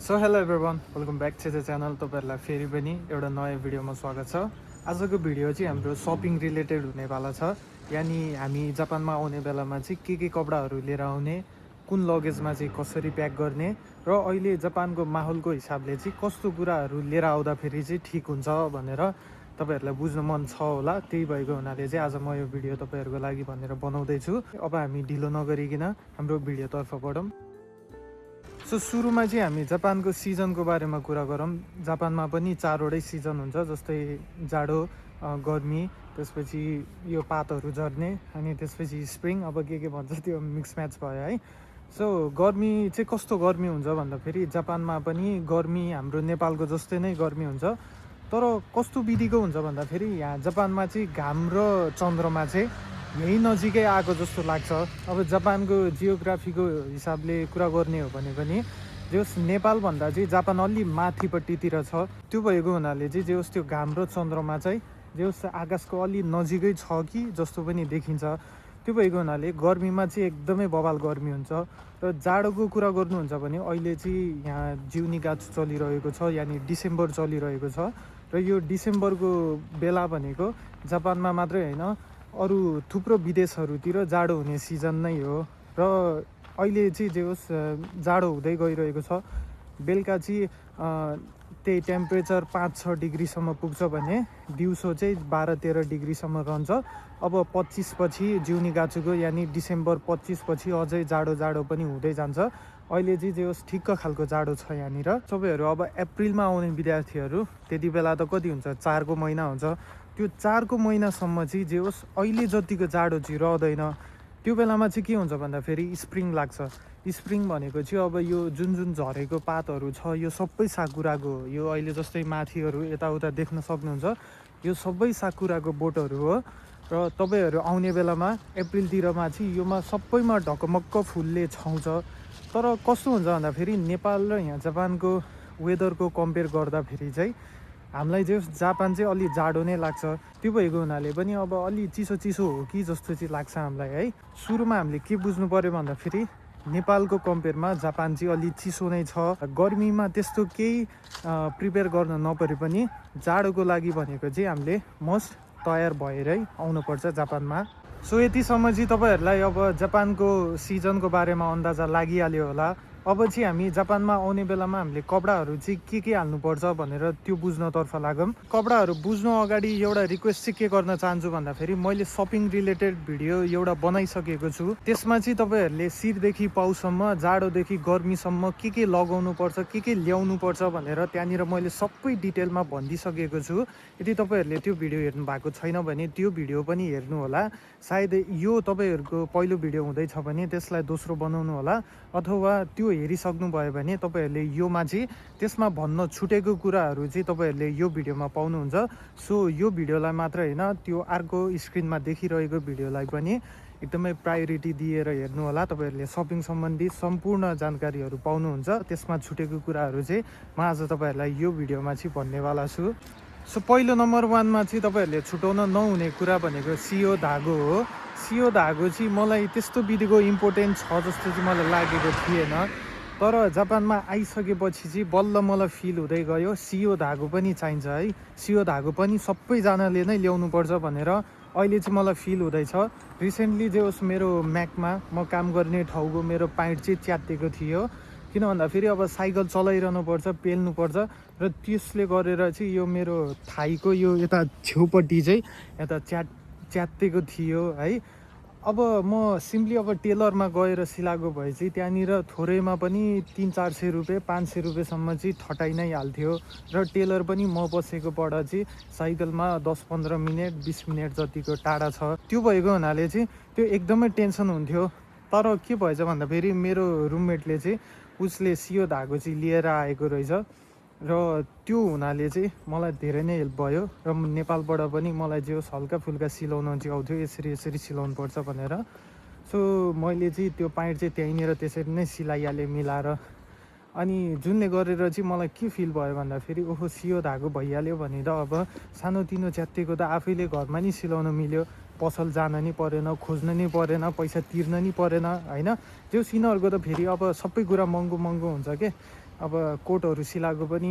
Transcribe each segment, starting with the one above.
So hello everyone, welcome back to the channel. तपाईँहरूलाई फेरि पनि एउटा नयाँ भिडियोमा स्वागत छ। आजको भिडियो चाहिँ हाम्रो सपिङ रिलेटेड हुनेवाला छ। यानि हामी जापानमा आउने बेलामा चाहिँ के कपडाहरू लिएर आउने, कुन लगेजमा चाहिँ कसरी प्याक गर्ने र अहिले जापानको माहौलको हिसाबले चाहिँ कस्तो कुराहरू लिएर आउँदाखेरि चाहिँ ठिक हुन्छ भनेर तपाईँहरूलाई बुझ्न मन छ होला। त्यही भएको हुनाले चाहिँ आज म यो भिडियो तपाईँहरूको लागि भनेर बनाउँदैछु। अब हामी ढिलो नगरिकन हाम्रो भिडियोतर्फ बढौँ। सो सुरुमा चाहिँ हामी जापानको सिजनको बारेमा कुरा गरौँ। जापानमा पनि चारवटै सिजन हुन्छ, जस्तै जाडो, गर्मी, त्यसपछि यो पातहरू झर्ने, अनि त्यसपछि स्प्रिङ। अब के भन्छ त्यो मिक्स म्याच भयो है। सो गर्मी चाहिँ कस्तो गर्मी हुन्छ भन्दाखेरि जापानमा पनि गर्मी हाम्रो नेपालको जस्तै नै गर्मी हुन्छ, तर कस्तो विधिको हुन्छ भन्दाखेरि यहाँ जापानमा चाहिँ घाम र चन्द्रमा चाहिँ यही नजिकै आएको जस्तो लाग्छ। अब जापानको जियोग्राफीको हिसाबले कुरा गर्ने हो भने पनि जस नेपालभन्दा चाहिँ जापान अलि माथिपट्टितिर छ। त्यो भएको हुनाले चाहिँ जे होस् त्यो घाम र चन्द्रमा चाहिँ जे होस् आकाशको अलि नजिकै छ कि जस्तो पनि देखिन्छ। त्यो भएको हुनाले गर्मीमा चाहिँ एकदमै बवाल गर्मी हुन्छ। र जाडोको कुरा गर्नुहुन्छ भने अहिले चाहिँ यहाँ जिउनिगाच चलिरहेको छ, यानि डिसेम्बर चलिरहेको छ। र यो डिसेम्बरको बेला भनेको जापानमा मात्रै होइन, अरू थुप्रो विदेशहरूतिर जाडो हुने सिजन नै हो। र अहिले चाहिँ जे होस् जाडो हुँदै गइरहेको छ। बेलुका चाहिँ त्यही टेम्परेचर 5-6 डिग्रीसम्म पुग्छ भने दिउँसो चाहिँ 12-13 डिग्रीसम्म रहन्छ। अब 25 पछि जिउनिगाचुको यानि डिसेम्बर 25 पछि अझै जाडो पनि हुँदै जान्छ। अहिले चाहिँ जे होस् ठिक्क खालको जाडो छ यहाँनिर। सबैहरू अब अप्रिलमा आउने विद्यार्थीहरू त्यति बेला त कति हुन्छ, 4को महिना हुन्छ। त्यो 4को महिनासम्म चाहिँ जे होस् अहिले जतिको जाडो चाहिँ रहँदैन। त्यो बेलामा चाहिँ के हुन्छ भन्दाखेरि स्प्रिङ लाग्छ। स्प्रिङ भनेको चाहिँ अब यो जुन झरेको पातहरू छ यो सबै साकुराको हो। यो अहिले जस्तै माथिहरू यताउता देख्न सक्नुहुन्छ, यो सबै साकुराको बोटहरू हो। र तपाईँहरू आउने बेलामा अप्रिलतिरमा चाहिँ योमा सबैमा ढकमक्क फुलले छाउँछ। तर कस्तो हुन्छ भन्दाखेरि नेपाल र यहाँ जापानको वेदरको कम्पेयर गर्दाखेरि चाहिँ हामीलाई चाहिँ जापान चाहिँ अलि जाडो नै लाग्छ। त्यो भएको हुनाले पनि अब अलि चिसो हो कि जस्तो चाहिँ लाग्छ हामीलाई है। सुरुमा हामीले के बुझ्नु पऱ्यो भन्दाखेरि नेपालको कम्पेयरमा जापान चाहिँ अलि चिसो नै छ। गर्मीमा त्यस्तो केही प्रिपेयर गर्न नपरे पनि जाडोको लागि भनेको चाहिँ हामीले मस्ट तयार भएरै आउनुपर्छ जापानमा। सो यतिसम्म चाहिँ तपाईँहरूलाई अब जापानको सिजनको बारेमा अन्दाजा लागिहाल्यो होला। अब चाहिँ हामी जापानमा आउने बेलामा हामीले कपडाहरू चाहिँ के हाल्नुपर्छ भनेर त्यो बुझ्नतर्फ लागौँ। कपडाहरू बुझ्नु अगाडि एउटा रिक्वेस्ट चाहिँ के गर्न चाहन्छु भन्दाखेरि मैले सपिङ रिलेटेड भिडियो एउटा बनाइसकेको छु। त्यसमा चाहिँ तपाईँहरूले शिरदेखि पाउसम्म, जाडोदेखि गर्मीसम्म के लगाउनु पर्छ, के ल्याउनु पर्छ भनेर त्यहाँनिर मैले सबै डिटेलमा भनिदिइसकेको छु। यदि तपाईँहरूले त्यो भिडियो हेर्नु भएको छैन भने त्यो भिडियो पनि हेर्नु होला। सायद यो तपाईँहरूको पहिलो भिडियो हुँदैछ भने त्यसलाई दोस्रो बनाउनु होला, अथवा त्यो हेरिसक्नु भयो भने तपाईँहरूले योमा चाहिँ त्यसमा भन्न छुटेको कुराहरू चाहिँ तपाईँहरूले यो भिडियोमा पाउनुहुन्छ। सो यो भिडियोलाई मात्र होइन, त्यो अर्को स्क्रिनमा देखिरहेको भिडियोलाई पनि एकदमै प्रायोरिटी दिएर हेर्नु होला। तपाईँहरूले सपिङ सम्बन्धी सम्पूर्ण जानकारीहरू पाउनुहुन्छ। त्यसमा छुटेको कुराहरू चाहिँ म आज तपाईँहरूलाई यो भिडियोमा चाहिँ भन्नेवाला छु। सो पहिलो नम्बर 1मा चाहिँ तपाईँहरूले छुटाउन नहुने कुरा भनेको सियो धागो हो। सियो धागो चाहिँ मलाई त्यस्तो विधिको इम्पोर्टेन्ट छ जस्तो चाहिँ मलाई लागेको थिएन, तर जापानमा आइसकेपछि चाहिँ बल्ल मलाई फिल हुँदै गयो सियो धागो पनि चाहिन्छ है। सियो धागो पनि सबैजनाले नै ल्याउनुपर्छ भनेर अहिले चाहिँ मलाई फिल हुँदैछ। रिसेन्टली जे होस् मेरो म्याकमा म काम गर्ने ठाउँको मेरो पाइन्ट चाहिँ च्यातिएको थियो। किन भन्दाखेरि अब साइकल चलाइरहनु पर्छ, पेल्नुपर्छ, र त्यसले गरेर चाहिँ यो मेरो थाइको यो यता छेउपट्टि चाहिँ यता च्यातिएको थियो है। अब म सिम्पली अब टेलरमा गएर सिलाएको भए चाहिँ त्यहाँनिर थोरैमा पनि 300-400 रुपियाँ 500 रुपियाँसम्म चाहिँ ठटाइ नै हाल्थ्यो। र टेलर पनि म बसेकोबाट चाहिँ साइकलमा 10-15 मिनट 20 मिनट जतिको टाढा छ। त्यो भएको हुनाले चाहिँ त्यो एकदमै टेन्सन हुन्थ्यो। तर के भएछ भन्दाखेरि मेरो रुममेटले चाहिँ उसले सियो धागो चाहिँ लिएर आएको रहेछ, र त्यो हुनाले चाहिँ मलाई धेरै नै हेल्प भयो। र नेपालबाट पनि मलाई जे होस् हल्का फुल्का सिलाउन चाहिँ आउँथ्यो, यसरी सिलाउनु पर्छ भनेर। सो मैले चाहिँ त्यो पाइन्ट चाहिँ त्यहीँनिर त्यसरी नै सिलाइहालेँ मिलाएर। अनि जुनले गरेर चाहिँ मलाई के फिल भयो भन्दाखेरि ओहो सियो धागो भइहाल्यो भने त अब सानोतिनो च्यातिएको त आफैले घरमा नि सिलाउन मिल्यो, पसल जान नि परेन, खोज्न नि परेन, पैसा तिर्न नि परेन होइन। त्यो सिनहरूको त फेरि अब सबै कुरा महँगो हुन्छ के। अब कोटहरू सिलाएको पनि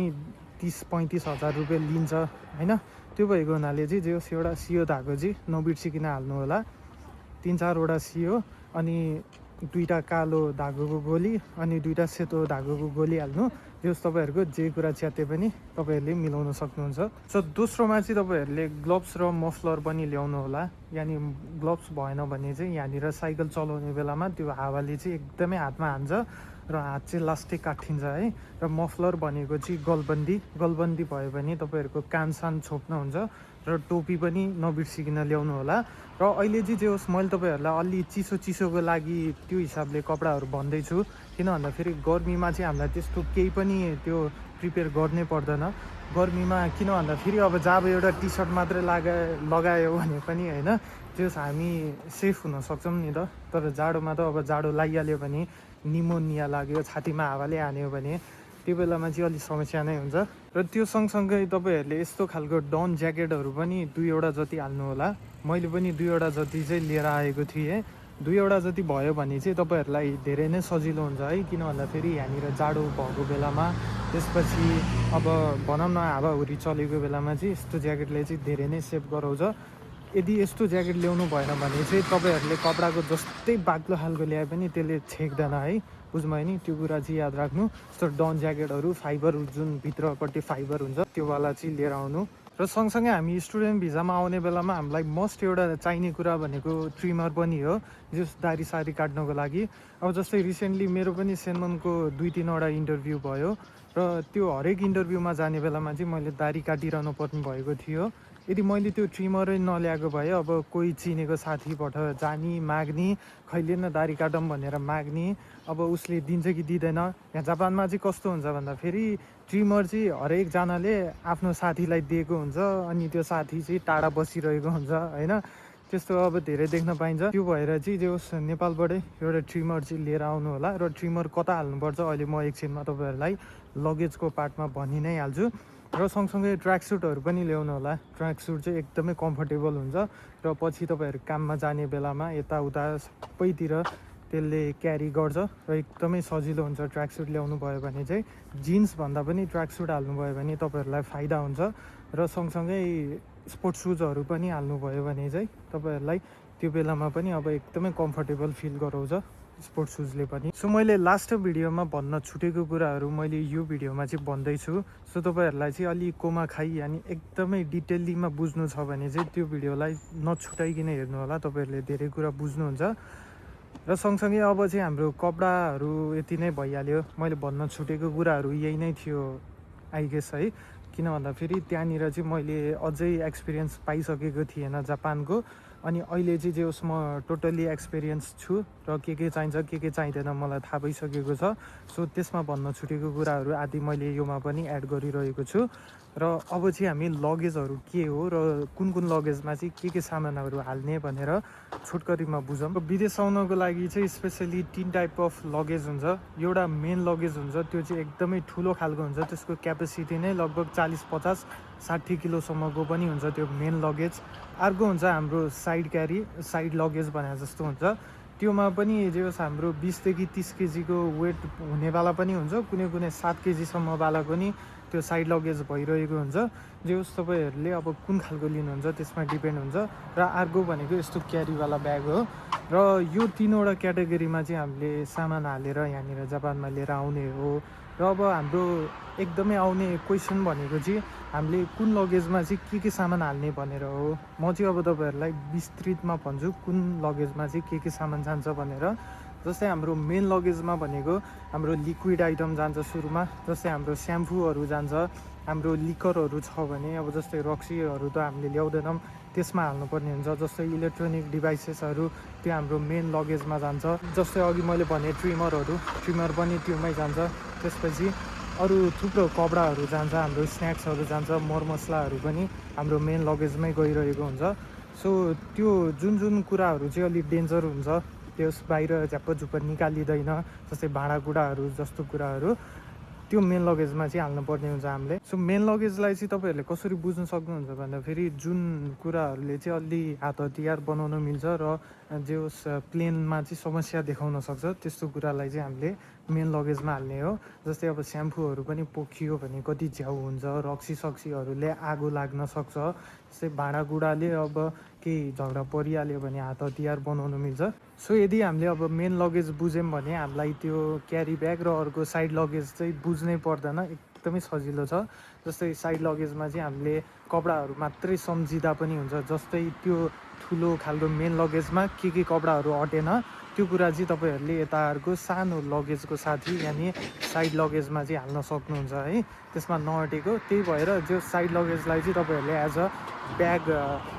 30-35 हजार रुपियाँ लिन्छ होइन। त्यो भएको हुनाले चाहिँ जे होस् एउटा सियो धागो चाहिँ नबिर्सिकन हाल्नु होला। 3-4वटा सियो अनि 2टा कालो धागोको गोली अनि 2टा सेतो धागोको गोली हाल्नु। जस तपाईँहरूको जे कुरा च्याते पनि तपाईँहरूले मिलाउन सक्नुहुन्छ। सो दोस्रोमा चाहिँ तपाईँहरूले ग्लोभ्स र मफलर पनि ल्याउनु होला। यानि ग्लोभ्स भएन भने चाहिँ यहाँनिर साइकल चलाउने बेलामा त्यो हावाले चाहिँ एकदमै हातमा हान्छ र हात चाहिँ लास्टै काटिन्छ है। र मफलर भनेको चाहिँ गलबन्दी भयो भने तपाईँहरूको कानसान छोप्न हुन्छ। र टोपी पनि नबिर्सिकन ल्याउनु होला। र अहिले चाहिँ जे होस् मैले तपाईँहरूलाई अलि चिसोको लागि त्यो हिसाबले कपडाहरू भन्दैछु। किन भन्दाखेरि गर्मीमा चाहिँ हामीलाई त्यस्तो केही पनि त्यो प्रिपेयर गर्नै पर्दैन। गर्मीमा किन भन्दाखेरि अब जब एउटा टी सर्ट मात्रै लगायो भने पनि होइन त्यो हामी सेफ हुन सक्छौँ नि त। तर जाडोमा त अब जाडो लागिहाल्यो भने निमोनिया लाग्यो, छातीमा हावाले हान्यो भने त्यो बेलामा चाहिँ अलिक समस्या नै हुन्छ। र त्यो सँगसँगै तपाईँहरूले यस्तो खालको डाउन ज्याकेटहरू पनि 2वटा जति हाल्नु होला। मैले पनि 2वटा जति चाहिँ लिएर आएको थिएँ। 2वटा जति भयो भने चाहिँ तपाईँहरूलाई धेरै नै सजिलो हुन्छ है। किन भन्दाखेरि यहाँनिर जाडो भएको बेलामा त्यसपछि अब भनौँ न हावाहुरी चलेको बेलामा चाहिँ यस्तो ज्याकेटले चाहिँ धेरै नै सेभ गराउँछ। यदि यस्तो ज्याकेट ल्याउनु भएन भने चाहिँ तपाईँहरूले कपडाको जस्तै बाक्लो खालको ल्याए पनि त्यसले छेक्दैन है। बुझ्नुभयो नि, त्यो कुरा चाहिँ याद राख्नु। यस्तो डाउन ज्याकेटहरू फाइबर जुन भित्रपट्टि फाइबर हुन्छ त्योवाला चाहिँ लिएर आउनु। र सँगसँगै हामी स्टुडेन्ट भिजामा आउने बेलामा हामीलाई मस्ट एउटा चाहिने कुरा भनेको ट्रिमर पनि हो, जस दारी सारी काट्नको लागि। अब जस्तै रिसेन्टली मेरो पनि सेनमनको 2-3वटा इन्टरभ्यू भयो र त्यो हरेक इन्टरभ्यूमा जाने बेलामा चाहिँ मैले दारी काटिरहनु पर्ने भएको थियो। यदि मैले त्यो ट्रिमरै नल्याएको भए अब कोही चिनेको साथीबाट जानी माग्ने, खैले न दारी काटौँ भनेर माग्ने, अब उसले दिन्छ कि दिँदैन। यहाँ जापानमा चाहिँ कस्तो हुन्छ भन्दाखेरि ट्रिमर चाहिँ हरेकजनाले आफ्नो साथीलाई दिएको हुन्छ अनि त्यो साथी चाहिँ टाढा बसिरहेको हुन्छ होइन। त्यस्तो अब धेरै देख्न पाइन्छ। त्यो भएर चाहिँ जे होस् नेपालबाटै एउटा ट्रिमर चाहिँ लिएर आउनु होला। र ट्रिमर कता हाल्नुपर्छ अहिले म एकछिनमा तपाईँहरूलाई लगेजको पार्टमा भनि नै हाल्छु। र सँगसँगै ट्र्याक सुटहरू पनि ल्याउनु होला। ट्र्याक सुट चाहिँ एकदमै कम्फर्टेबल हुन्छ र पछि तपाईँहरू काममा जाने बेलामा यताउता सबैतिर त्यसले क्यारी गर्छ र एकदमै सजिलो हुन्छ। ट्र्याक सुट ल्याउनु भयो भने चाहिँ जिन्सभन्दा पनि ट्र्याक सुट हाल्नुभयो भने तपाईँहरूलाई फाइदा हुन्छ। र सँगसँगै स्पोर्ट्स सुजहरू पनि हाल्नुभयो भने चाहिँ तपाईँहरूलाई त्यो बेलामा पनि अब एकदमै कम्फर्टेबल फिल गराउँछ स्पोर्ट्स सुजले पनि। सो मैले लास्ट भिडियोमा भन्न छुटेको कुराहरू मैले यो भिडियोमा चाहिँ भन्दैछु। सो तपाईँहरूलाई चाहिँ अलिक कोमा खाइ यानि एकदमै डिटेलीमा बुझ्नु छ भने चाहिँ त्यो भिडियोलाई नछुटाइकन हेर्नु होला, तपाईँहरूले धेरै कुरा बुझ्नुहुन्छ। र सँगसँगै अब चाहिँ हाम्रो कपडाहरू यति नै भइहाल्यो। मैले भन्न छुटेको कुराहरू यही नै थियो आई गेस है। किन भन्दाखेरि त्यहाँनिर चाहिँ मैले अझै एक्सपिरियन्स पाइसकेको थिएन जापानको। अनि अहिले चाहिँ जे होस् म टोटल्ली एक्सपिरियन्स छु र के चाहिन्छ के चाहिँदैन मलाई थाहा भइसकेको छ। सो त्यसमा भन्न छुटेको कुराहरू आदि मैले योमा पनि एड गरिरहेको छु। र अब चाहिँ हामी लगेजहरू के हो र कुन लगेजमा चाहिँ के सामानहरू हाल्ने भनेर छोटकरीमा बुझौँ। विदेश आउनको लागि चाहिँ स्पेसली 3 टाइप अफ लगेज हुन्छ। एउटा मेन लगेज हुन्छ, त्यो चाहिँ एकदमै ठुलो खालको हुन्छ। त्यसको क्यापेसिटी नै लगभग 40-50-60 किलोसम्मको पनि हुन्छ त्यो मेन लगेज। अर्को हुन्छ हाम्रो साइड लगेज भने जस्तो हुन्छ। त्योमा पनि जे होस् हाम्रो 20 देखि 30 केजीको वेट हुनेवाला पनि हुन्छ, कुनै 7 केजीसम्मवाला पनि त्यो साइड लगेज भइरहेको हुन्छ। जे होस् तपाईँहरूले अब कुन खालको लिनुहुन्छ त्यसमा डिपेन्ड हुन्छ। र अर्को भनेको यस्तो क्यारीवाला ब्याग हो। र यो 3वटा क्याटेगोरीमा चाहिँ हामीले सामान हालेर यहाँनिर जापानमा लिएर आउने हो। र अब हाम्रो एकदमै आउने क्वेसन भनेको चाहिँ हामीले कुन लगेजमा चाहिँ के सामान हाल्ने भनेर हो। म चाहिँ अब तपाईँहरूलाई विस्तृतमा भन्छु कुन लगेजमा चाहिँ के सामान जान्छ भनेर। जस्तै हाम्रो मेन लगेजमा भनेको हाम्रो लिक्विड आइटम जान्छ सुरुमा। जस्तै हाम्रो स्याम्पूहरू जान्छ, हाम्रो लिकरहरू छ भने अब जस्तै रक्सीहरू त हामीले ल्याउँदैनौँ, त्यसमा हाल्नुपर्ने हुन्छ। जस्तै इलेक्ट्रोनिक डिभाइसेसहरू त्यो हाम्रो मेन लगेजमा जान्छ। जस्तै अघि मैले भने ट्रिमर पनि त्योमै जान्छ। त्यसपछि अरू थुप्रो कपडाहरू जान्छ, हाम्रो स्न्याक्सहरू जान्छ, मरमसलाहरू पनि हाम्रो मेन लगेजमै गइरहेको हुन्छ। सो त्यो जुन कुराहरू चाहिँ अलिक डेन्जर हुन्छ त्यस बाहिर झ्याप्प झुप्प निकालिँदैन, जस्तै भाँडाकुँडाहरू जस्तो कुराहरू त्यो मेन लगेजमा चाहिँ हाल्नुपर्ने हुन्छ हामीले। सो मेन लगेजलाई चाहिँ तपाईँहरूले कसरी बुझ्न सक्नुहुन्छ भन्दाखेरि जुन कुराहरूले चाहिँ अलि हात हतियार बनाउन मिल्छ र जो प्लेनमा चाहिँ समस्या देखाउन सक्छ त्यस्तो कुरालाई चाहिँ हामीले मेन लगेजमा हाल्ने हो। जस्तै अब स्याम्पूहरू पनि पोखियो भने कति झ्याउ हुन्छ, रक्सी सक्सीहरूले आगो लाग्न सक्छ, जस्तै भाँडाकुँडाले अब केही झगडा परिहाल्यो भने हात हतियार बनाउनु मिल्छ। सो यदि हामीले अब मेन लगेज बुझ्यौँ भने हामीलाई त्यो क्यारी ब्याग र अर्को साइड लगेज चाहिँ बुझ्नै पर्दैन, एकदमै सजिलो छ। जस्तै साइड लगेजमा चाहिँ हामीले कपडाहरू मात्रै सम्झिँदा पनि हुन्छ। जस्तै त्यो ठुलो खालको मेन लगेजमा के कपडाहरू अटेन त्यो कुरा चाहिँ तपाईँहरूले यताहरूको सानो लगेजको साथी यानि साइड लगेजमा चाहिँ हाल्न सक्नुहुन्छ है, त्यसमा नअटेको। त्यही भएर जो साइड लगेजलाई चाहिँ तपाईँहरूले एज अ ब्याग,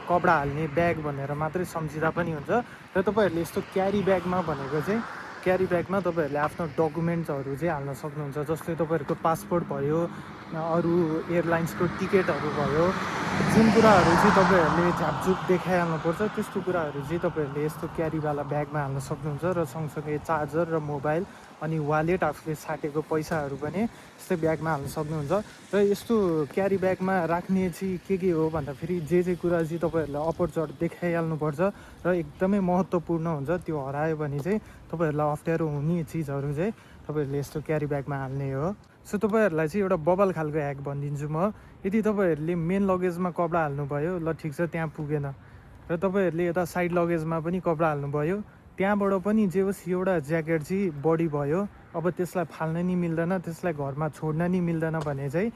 कपडा हाल्ने ब्याग भनेर मात्रै सम्झिँदा पनि हुन्छ। र तपाईँहरूले यस्तो क्यारी ब्यागमा भनेको चाहिँ क्यारी ब्यागमा तपाईँहरूले आफ्नो डकुमेन्ट्सहरू चाहिँ हाल्न सक्नुहुन्छ। जस्तै तपाईँहरूको पासपोर्ट भयो, अरू एयरलाइन्सको टिकटहरू भयो, जुन कुराहरू चाहिँ तपाईँहरूले झापझुप देखाइहाल्नुपर्छ त्यस्तो कुराहरू चाहिँ तपाईँहरूले यस्तो क्यारीवाला ब्यागमा हाल्न सक्नुहुन्छ। र सँगसँगै चार्जर र मोबाइल अनि वालेट, आफूले साटेको पैसाहरू पनि यस्तै ब्यागमा हाल्न सक्नुहुन्छ। र यस्तो क्यारी ब्यागमा राख्ने चाहिँ के हो भन्दाखेरि जे कुरा चाहिँ तपाईँहरूलाई अपरचट देखाइहाल्नुपर्छ र एकदमै महत्त्वपूर्ण हुन्छ, त्यो हरायो भने चाहिँ तपाईँहरूलाई अप्ठ्यारो हुने चिजहरू चाहिँ तपाईँहरूले यस्तो क्यारी ब्यागमा हाल्ने हो। सो तपाईँहरूलाई चाहिँ एउटा बबल खालको ह्याक भनिदिन्छु म। यदि तपाईँहरूले मेन लगेजमा कपडा हाल्नुभयो, ल ठिक छ त्यहाँ पुगेन, र तपाईँहरूले यता साइड लगेजमा पनि कपडा हाल्नुभयो, त्यहाँबाट पनि जे होस् एउटा ज्याकेट चाहिँ बढी भयो, अब त्यसलाई फाल्न नि मिल्दैन, त्यसलाई घरमा छोड्न नि मिल्दैन भने चाहिँ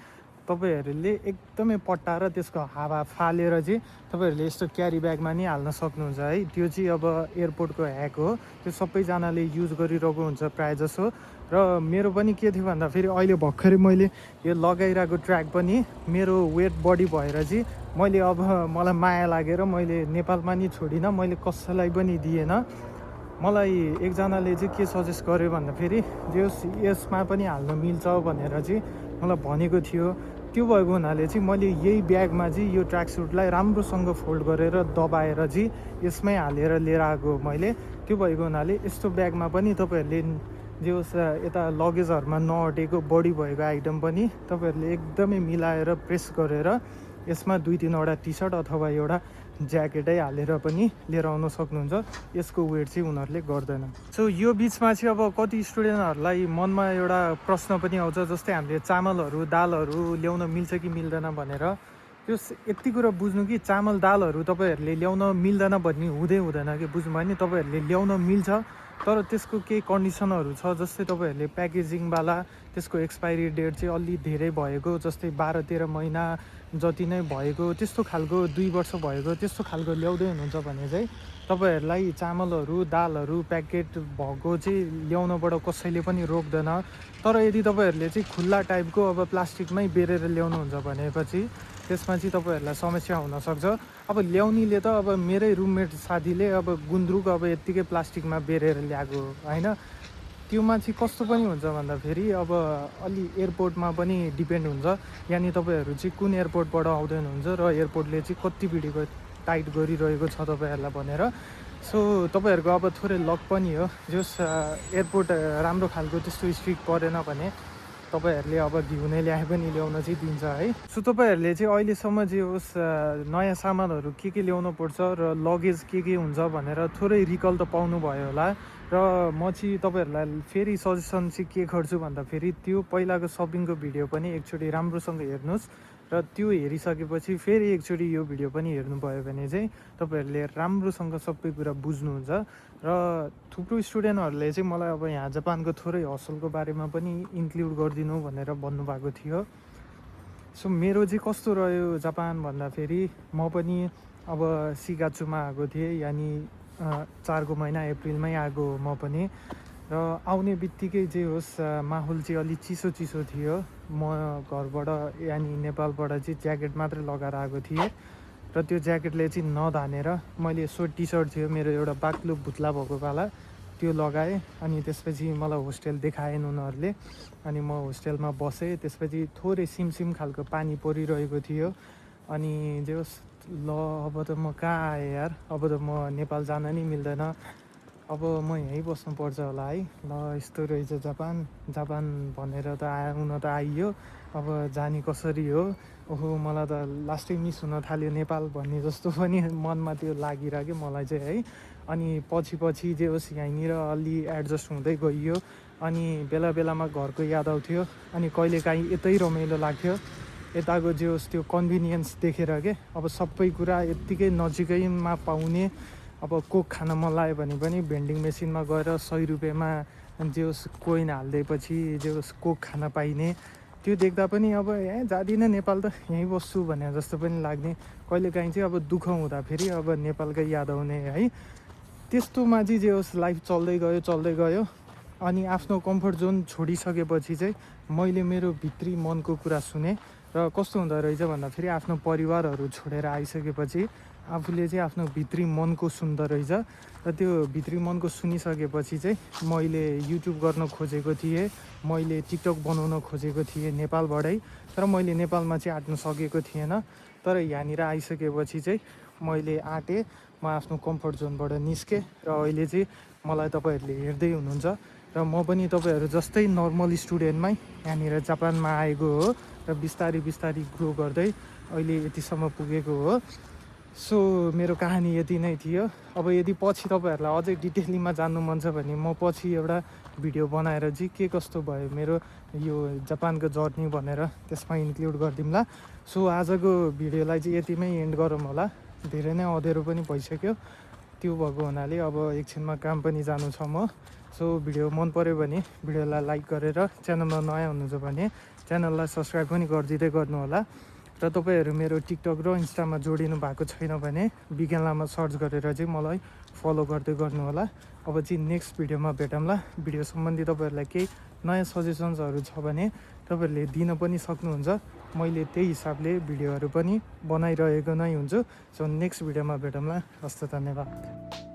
तपाईँहरूले एकदमै पट्टाएर त्यसको हावा फालेर चाहिँ तपाईँहरूले यस्तो क्यारी ब्यागमा नि हाल्न सक्नुहुन्छ है। त्यो चाहिँ अब एयरपोर्टको ह्याक हो, त्यो सबैजनाले युज गरिरहेको हुन्छ प्रायः जसो। र मेरो पनि के थियो भन्दाखेरि अहिले भर्खरै मैले यो लगाइरहेको ट्र्याक पनि मेरो वेट बडी भएर चाहिँ मैले अब मलाई माया लागेर मैले नेपालमा नि छोडिनँ, मैले कसैलाई पनि दिएन। मलाई एकजनाले चाहिँ के सजेस्ट गर्यो भन्दाखेरि यसमा पनि हाल्न मिल्छ भनेर चाहिँ मलाई भनेको थियो। त्यो भएको हुनाले चाहिँ मैले यही ब्यागमा चाहिँ यो ट्र्याक सुटलाई राम्रोसँग फोल्ड गरेर दबाएर चाहिँ यसमै हालेर लिएर आएको मैले। त्यो भएको हुनाले यस्तो ब्यागमा पनि तपाईँहरूले जे होस् यता लगेजहरूमा नअटेको बढी भएको आइटम पनि तपाईँहरूले एकदमै मिलाएर प्रेस गरेर यसमा 2-3वटा टी सर्ट अथवा एउटा ज्याकेटै हालेर पनि लिएर आउन सक्नुहुन्छ। यसको वेट चाहिँ उनीहरूले गर्दैन। सो यो बिचमा चाहिँ अब कति स्टुडेन्टहरूलाई मनमा एउटा प्रश्न पनि आउँछ, जस्तै हामीले चामलहरू दालहरू ल्याउन मिल्छ कि मिल्दैन भनेर। त्यो यति कुरा बुझ्नु कि चामल दालहरू तपाईँहरूले ल्याउन मिल्दैन भन्ने हुँदैन कि, बुझ्नुभयो नि। तपाईँहरूले ल्याउन मिल्छ तर त्यसको केही कन्डिसनहरू छ, जस्तै तपाईँहरूले प्याकेजिङवाला त्यसको एक्सपाइरी डेट चाहिँ अलि धेरै भएको, जस्तै 12-13 महिना जति नै भएको, त्यस्तो खालको 2 वर्ष भएको त्यस्तो खालको ल्याउँदै हुनुहुन्छ भने चाहिँ तपाईँहरूलाई चामलहरू दालहरू प्याकेट भएको चाहिँ ल्याउनबाट कसैले पनि रोक्दैन। तर यदि तपाईँहरूले चाहिँ खुल्ला टाइपको अब प्लास्टिकमै बेरेर ल्याउनुहुन्छ भनेपछि त्यसमा चाहिँ तपाईँहरूलाई समस्या हुनसक्छ। अब ल्याउनेले त अब मेरै रुममेट साथीले अब गुन्द्रुक अब यत्तिकै प्लास्टिकमा बेरेर ल्याएको होइन, त्योमा चाहिँ कस्तो पनि हुन्छ भन्दाखेरि अब अलि एयरपोर्टमा पनि डिपेन्ड हुन्छ, यानि तपाईँहरू चाहिँ कुन एयरपोर्टबाट आउँदै हुनुहुन्छ र एयरपोर्टले चाहिँ कति भिडियो टाइट गरिरहेको छ तपाईँहरूलाई भनेर। सो तपाईँहरूको अब थोरै लक पनि हो, जस एयरपोर्ट राम्रो खालको त्यस्तो स्ट्रिक्ट परेन भने तपाईँहरूले अब घिउनै ल्याए पनि ल्याउन चाहिँ दिन्छ है। सो तपाईँहरूले चाहिँ अहिलेसम्म जे होस् नयाँ सामानहरू के ल्याउनु पर्छ र लगेज के हुन्छ भनेर थोरै रिकल त पाउनुभयो होला। र म चाहिँ तपाईँहरूलाई फेरि सजेसन चाहिँ के गर्छु भन्दाखेरि त्यो पहिलाको सपिङको भिडियो पनि एकचोटि राम्रोसँग हेर्नुहोस् र त्यो हेरिसकेपछि फेरि एकचोटि यो भिडियो पनि हेर्नुभयो भने चाहिँ तपाईँहरूले राम्रोसँग सबै कुरा बुझ्नुहुन्छ। र थुप्रो स्टुडेन्टहरूले चाहिँ मलाई अब यहाँ जापानको थोरै हस्टलको बारेमा पनि इन्क्लुड गरिदिनु भनेर भन्नुभएको थियो। सो मेरो चाहिँ कस्तो रह्यो जापान भन्दाखेरि म पनि अब सिगाचुमा आएको थिएँ, यानि 4 महिना अप्रिलमै आएको म पनि। र आउने बित्तिकै जे होस् माहौल चाहिँ अलिक चिसो थियो। म घरबाट यानि नेपालबाट चाहिँ ज्याकेट मात्रै लगाएर आएको थिएँ र त्यो ज्याकेटले चाहिँ नधानेर मैले टी सर्ट थियो मेरो एउटा बाक्लो भुत्ला भएकोवाला, त्यो लगाएँ। अनि त्यसपछि मलाई होस्टेल देखाएन उनीहरूले, अनि म होस्टेलमा बसेँ। त्यसपछि थोरै सिमसिम खालको पानी परिरहेको थियो। अनि जे होस् ल अब त म कहाँ आएँ यार, अब त म नेपाल जान नि मिल्दैन, अब म यहीँ बस्नुपर्छ होला है। ल यस्तो रहेछ जापान भनेर त आउन त आइयो, अब जाने कसरी हो। ओहो मलाई त लास्टै मिस हुन थाल्यो नेपाल भन्ने जस्तो पनि मनमा त्यो लागिरह्यो मलाई चाहिँ है। अनि पछि जे होस् यहीँनिर अलि एडजस्ट हुँदै गइयो। अनि बेला बेलामा घरको याद आउँथ्यो, अनि कहिलेकाहीँ यतै रमाइलो लाग्थ्यो। यताको जे होस् त्यो कन्भिनियन्स देखेर के, अब सबै कुरा यत्तिकै नजिकैमा पाउने। अब कोक खान मन लाग्यो भने पनि भेन्डिङ मेसिनमा गएर 100 रुपियाँमा जे होस् कोइन हालिदिएपछि जे होस् कोक खान पाइने। त्यो देख्दा पनि अब जाँदिनँ नेपाल त, यहीँ बस्छु भने जस्तो पनि लाग्ने। कहिलेकाहीँ चाहिँ अब दुःख हुँदाखेरि अब नेपालकै याद आउने है। त्यस्तोमा चाहिँ जे होस् लाइफ चल्दै गयो। अनि आफ्नो कम्फर्ट जोन छोडिसकेपछि चाहिँ मैले मेरो भित्री मनको कुरा सुने। र कस्तो हुँदो रहेछ भन्दाखेरि आफ्नो परिवारहरू छोडेर आइसकेपछि आफूले चाहिँ आफ्नो भित्री मनको सुन्दो रहेछ। र त्यो भित्री मनको सुनिसकेपछि चाहिँ मैले युट्युब गर्न खोजेको थिएँ, मैले टिकटक बनाउन खोजेको थिएँ नेपालबाटै। तर मैले नेपालमा चाहिँ आँट्न सकेको थिएन। तर यहाँनिर आइसकेपछि चाहिँ मैले आँटेँ, म आफ्नो कम्फर्ट जोनबाट निस्केँ। र अहिले चाहिँ मलाई तपाईँहरूले हेर्दै हुनुहुन्छ, र म पनि तपाईँहरू जस्तै नर्मल स्टुडेन्टमै यहाँनिर जापानमा आएको हो। र बिस्तारै ग्रो गर्दै अहिले यतिसम्म पुगेको हो। सो मेरो कहानी यति नै थियो। अब यदि पछि तपाईँहरूलाई अझै डिटेलिङमा जान्नु मन छ भने म पछि एउटा भिडियो बनाएर चाहिँ के कस्तो भयो मेरो यो जापानको जर्नी भनेर त्यसमा इन्क्लुड गरिदिउँला। सो आजको भिडियोलाई चाहिँ यतिमै एन्ड गरौँ होला, धेरै नै अँध्यारो पनि भइसक्यो। त्यो भएको हुनाले अब एकछिनमा काम पनि जानु छ म। सो भिडियो मन पऱ्यो भने भिडियोलाई लाइक गरेर, च्यानलमा नयाँ हुनुहुन्छ भने च्यानललाई सब्सक्राइब पनि गरिदिँदै गर्नु होला। र तपाईँहरू मेरो टिकटक र इन्स्टामा जोडिनु भएको छैन भने विज्ञान लामा सर्च गरेर चाहिँ मलाई फलो गर्दै गर्नु होला। अब चाहिँ नेक्स्ट भिडियोमा भेटौँला। भिडियो सम्बन्धी तपाईँहरूलाई केही नयाँ सजेसन्सहरू छ भने तपाईँहरूले दिन पनि सक्नुहुन्छ। मैले त्यही हिसाबले भिडियोहरू पनि बनाइरहेको नै हुन्छु। सो नेक्स्ट भिडियोमा भेटौँला। हस्त धन्यवाद।